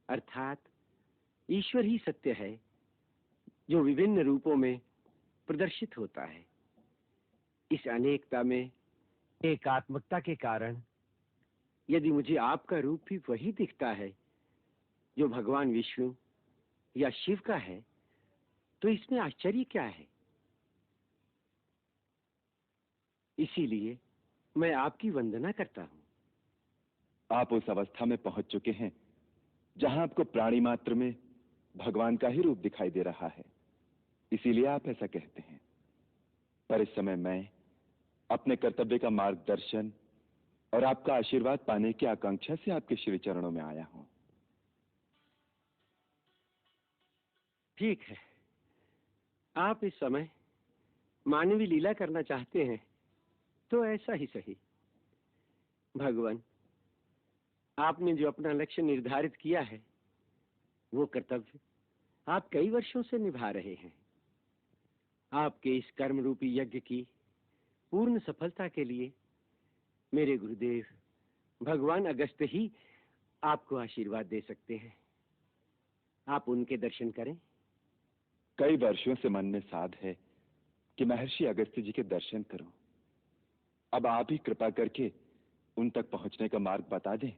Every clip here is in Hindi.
अर्थात ईश्वर ही सत्य है जो विभिन्न रूपों में प्रदर्शित होता है। इस अनेकता में एकात्मकता के कारण यदि मुझे आपका रूप भी वही दिखता है जो भगवान विष्णु या शिव का है, तो इसमें आश्चर्य क्या है? इसीलिए मैं आपकी वंदना करता हूं। आप उस अवस्था में पहुंच चुके हैं जहां आपको प्राणी मात्र में भगवान का ही रूप दिखाई दे रहा है, इसीलिए आप ऐसा कहते हैं। पर इस समय मैं अपने कर्तव्य का मार्गदर्शन और आपका आशीर्वाद पाने की आकांक्षा से आपके श्री चरणों में आया हूं। ठीक है, आप इस समय मानवीय लीला करना चाहते हैं तो ऐसा ही सही। भगवान, आपने जो अपना लक्ष्य निर्धारित किया है वो कर्तव्य आप कई वर्षों से निभा रहे हैं। आपके इस कर्म रूपी यज्ञ की पूर्ण सफलता के लिए मेरे गुरुदेव भगवान अगस्त्य ही आपको आशीर्वाद दे सकते हैं। आप उनके दर्शन करें। कई वर्षों से मन में साध है कि महर्षि अगस्त्य जी के दर्शन करूं। अब आप ही कृपा करके उन तक पहुंचने का मार्ग बता दें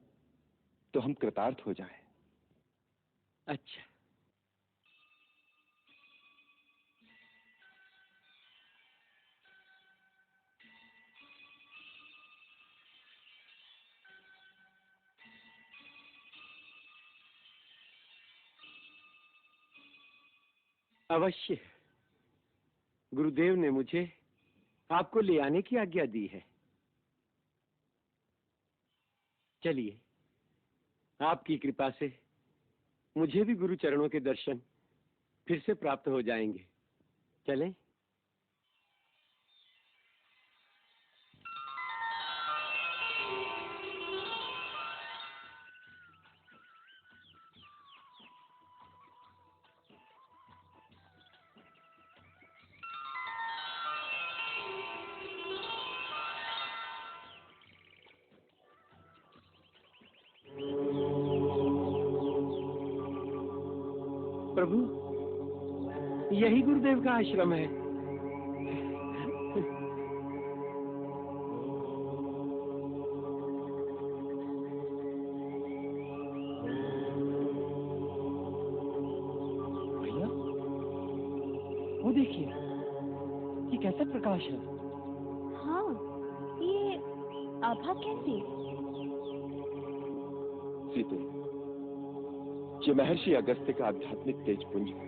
तो हम कृतार्थ हो जाएं। अच्छा, अवश्य। गुरुदेव ने मुझे आपको ले आने की आज्ञा दी है। चलिए, आपकी कृपा से मुझे भी गुरु चरणों के दर्शन फिर से प्राप्त हो जाएंगे। चलें? प्रभु, यही गुरुदेव का आश्रम है। भैया, वो देखिए, ये कैसा प्रकाश है? हाँ, ये आभा कैसी? सीते, ये महर्षि अगस्त्य का आध्यात्मिक तेजपुंज है।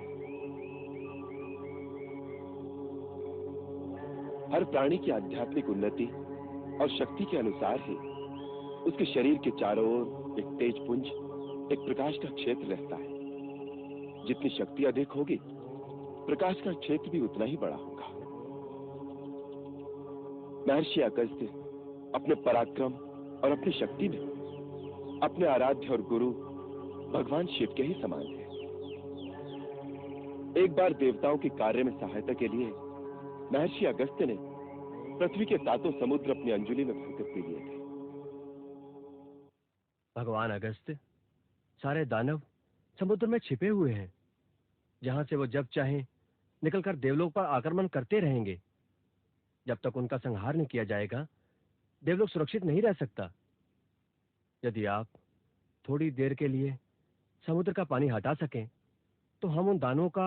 हर प्राणी की आध्यात्मिक उन्नति और शक्ति के अनुसार ही उसके शरीर के चारों ओर एक तेजपुंज, एक प्रकाश का क्षेत्र रहता है। जितनी शक्ति अधिक होगी, प्रकाश का क्षेत्र भी उतना ही बड़ा होगा। महर्षि अगस्त्य अपने पराक्रम और अपनी शक्ति में अपने आराध्य और गुरु भगवान शिव के ही समान है। एक बार देवताओं के कार्य में सहायता के लिए महर्षि अगस्त्य ने पृथ्वी के सातों समुद्र अपनी अंजुलि में भरकर पी लिए थे। भगवान अगस्त्य सारे दानव समुद्र में छिपे हुए हैं, जहां से वो जब चाहे निकलकर देवलोक पर आक्रमण करते रहेंगे। जब तक उनका संहार नहीं किया जाएगा, देवलोक सुरक्षित नहीं रह सकता। यदि आप थोड़ी देर के लिए समुद्र का पानी हटा सकें तो हम उन दानवों का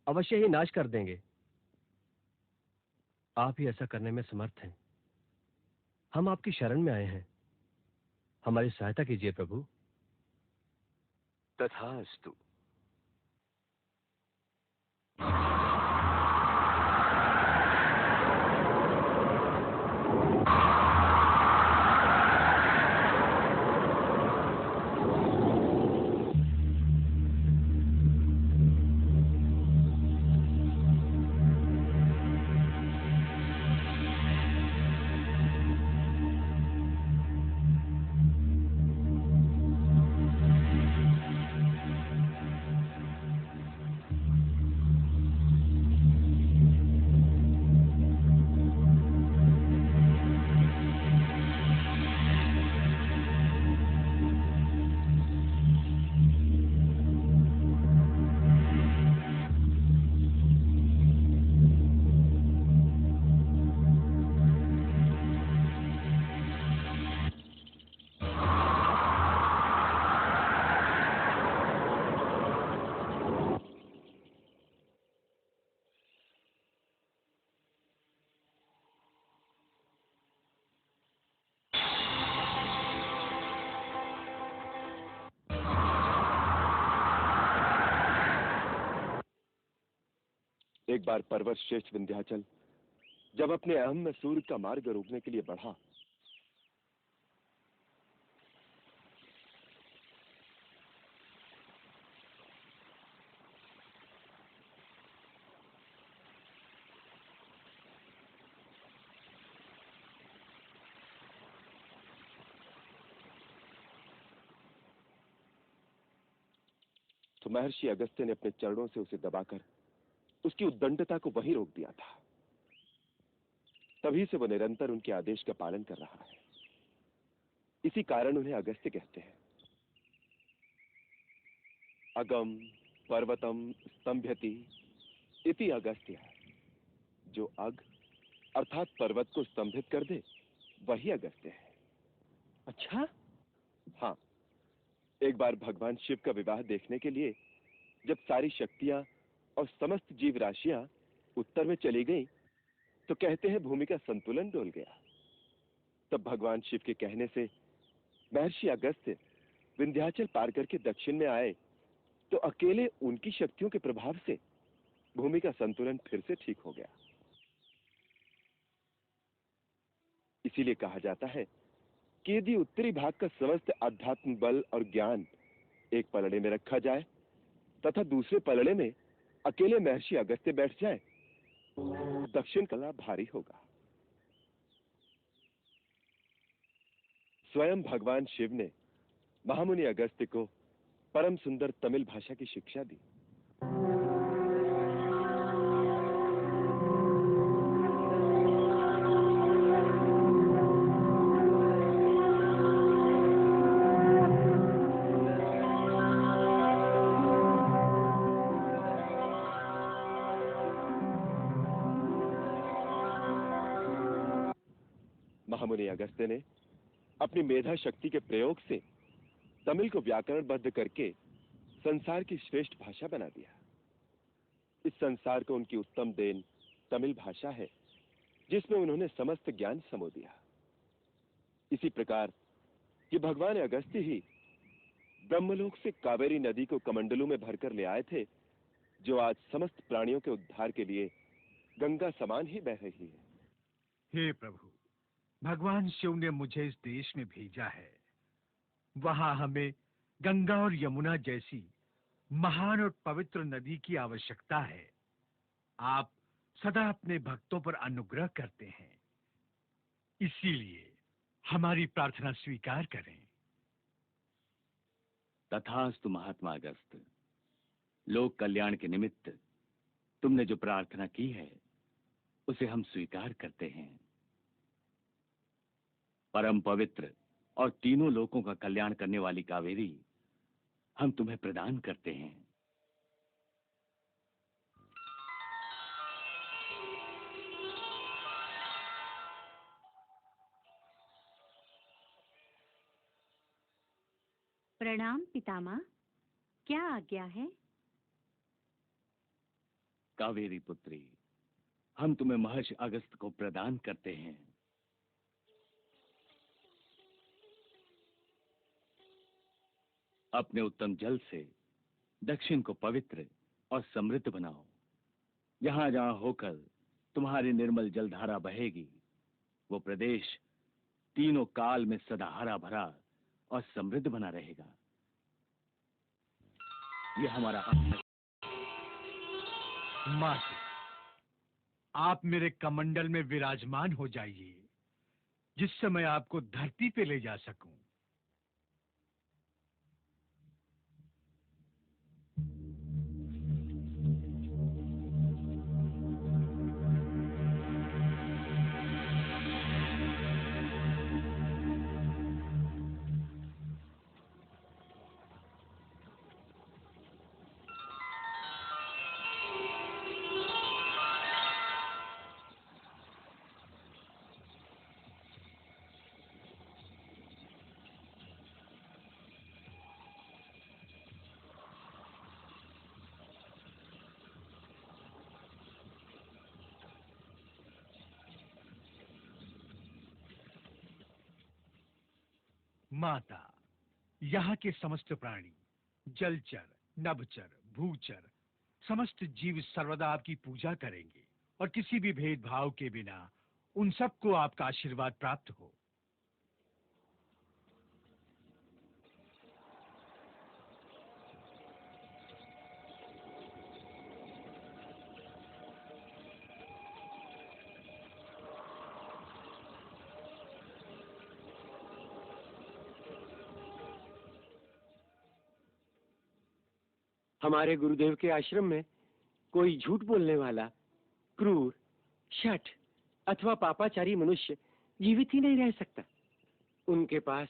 अवश्य ही नाश कर देंगे। आप ही ऐसा करने में समर्थ हैं। हम आपकी शरण में आए हैं, हमारी सहायता कीजिए प्रभु। तथास्तु। एक बार पर्वत श्रेष्ठ विंध्याचल जब अपने अहम में सूर्य का मार्ग रोकने के लिए बढ़ा, तो महर्षि अगस्त्य ने अपने चरणों से उसे दबाकर उसकी उद्दंडता को वहीं रोक दिया था। तभी से वो निरंतर उनके आदेश का पालन कर रहा है। इसी कारण उन्हें अगस्त्य कहते हैं। अगम पर्वतम स्तंभयति इति अगस्त्य। जो अग अर्थात पर्वत को स्तंभित कर दे वही अगस्त्य है। अच्छा? हाँ, एक बार भगवान शिव का विवाह देखने के लिए जब सारी शक्तियां और समस्त जीव राशियां उत्तर में चली गईं, तो कहते हैं भूमि का संतुलन डोल गया। तब भगवान शिव के कहने से महर्षि अगस्त्य विंध्याचल पार करके दक्षिण में आए, तो अकेले उनकी शक्तियों के प्रभाव से भूमि का संतुलन फिर से ठीक हो गया। इसीलिए कहा जाता है कि यदि उत्तरी भाग का समस्त आध्यात्म बल और ज्ञान एक पलड़े में रखा जाए तथा दूसरे पलड़े में अकेले महर्षि अगस्त्य बैठ जाए, दक्षिण कला भारी होगा। स्वयं भगवान शिव ने महामुनि अगस्त्य को परम सुंदर तमिल भाषा की शिक्षा दी। महामुनि अगस्त्य ने अपनी मेधा शक्ति के प्रयोग से तमिल को व्याकरणबद्ध करके संसार की श्रेष्ठ भाषा बना दिया। इस संसार को उनकी उत्तम देन तमिल भाषा है, जिसमें उन्होंने समस्त ज्ञान समो दिया। इसी प्रकार ये भगवान अगस्त्य ही ब्रह्मलोक से कावेरी नदी को कमंडलू में भरकर ले आए थे, जो आज समस्त प्राणियों के उद्धार के लिए गंगा समान ही बह रही है। हे प्रभु, भगवान शिव ने मुझे इस देश में भेजा है। वहां हमें गंगा और यमुना जैसी महान और पवित्र नदी की आवश्यकता है। आप सदा अपने भक्तों पर अनुग्रह करते हैं, इसीलिए हमारी प्रार्थना स्वीकार करें। तथास्तु महात्मा अगस्त्य। लोक कल्याण के निमित्त तुमने जो प्रार्थना की है उसे हम स्वीकार करते हैं। परम पवित्र और तीनों लोकों का कल्याण करने वाली कावेरी हम तुम्हें प्रदान करते हैं। प्रणाम पितामह, क्या आज्ञा है? कावेरी पुत्री, हम तुम्हें महर्षि अगस्त्य को प्रदान करते हैं। अपने उत्तम जल से दक्षिण को पवित्र और समृद्ध बनाओ। जहां जहां होकर तुम्हारी निर्मल जलधारा बहेगी, वो प्रदेश तीनों काल में सदा हरा भरा और समृद्ध बना रहेगा। ये हमारा माते, आप मेरे कमंडल में विराजमान हो जाइए, जिससे मैं आपको धरती पे ले जा सकूं। माता, यहाँ के समस्त प्राणी, जलचर, नभचर, भूचर समस्त जीव सर्वदा आपकी पूजा करेंगे और किसी भी भेदभाव के बिना उन सबको आपका आशीर्वाद प्राप्त हो। हमारे गुरुदेव के आश्रम में कोई झूठ बोलने वाला, क्रूर, शठ अथवा पापाचारी मनुष्य जीवित ही नहीं रह सकता। उनके पास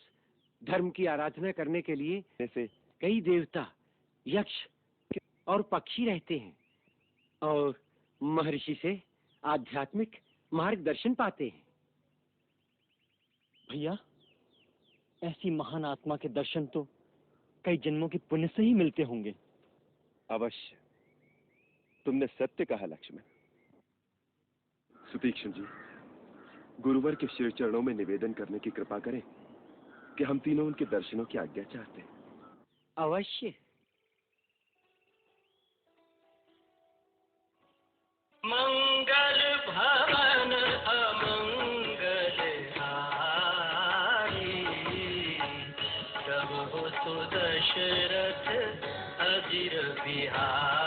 धर्म की आराधना करने के लिए जैसे कई देवता, यक्ष और पक्षी रहते हैं और महर्षि से आध्यात्मिक मार्गदर्शन पाते हैं। भैया, ऐसी महान आत्मा के दर्शन तो कई जन्मों के पुण्य से ही मिलते होंगे। अवश्य, तुमने सत्य कहा लक्ष्मण। सुतीक्ष्ण जी, गुरुवर के श्री चरणों में निवेदन करने की कृपा करें कि हम तीनों उनके दर्शनों की आज्ञा चाहते हैं। अवश्य। मंगल भवन अमंगल हारी, प्रभु सुदशरथ अजिर बिहारी।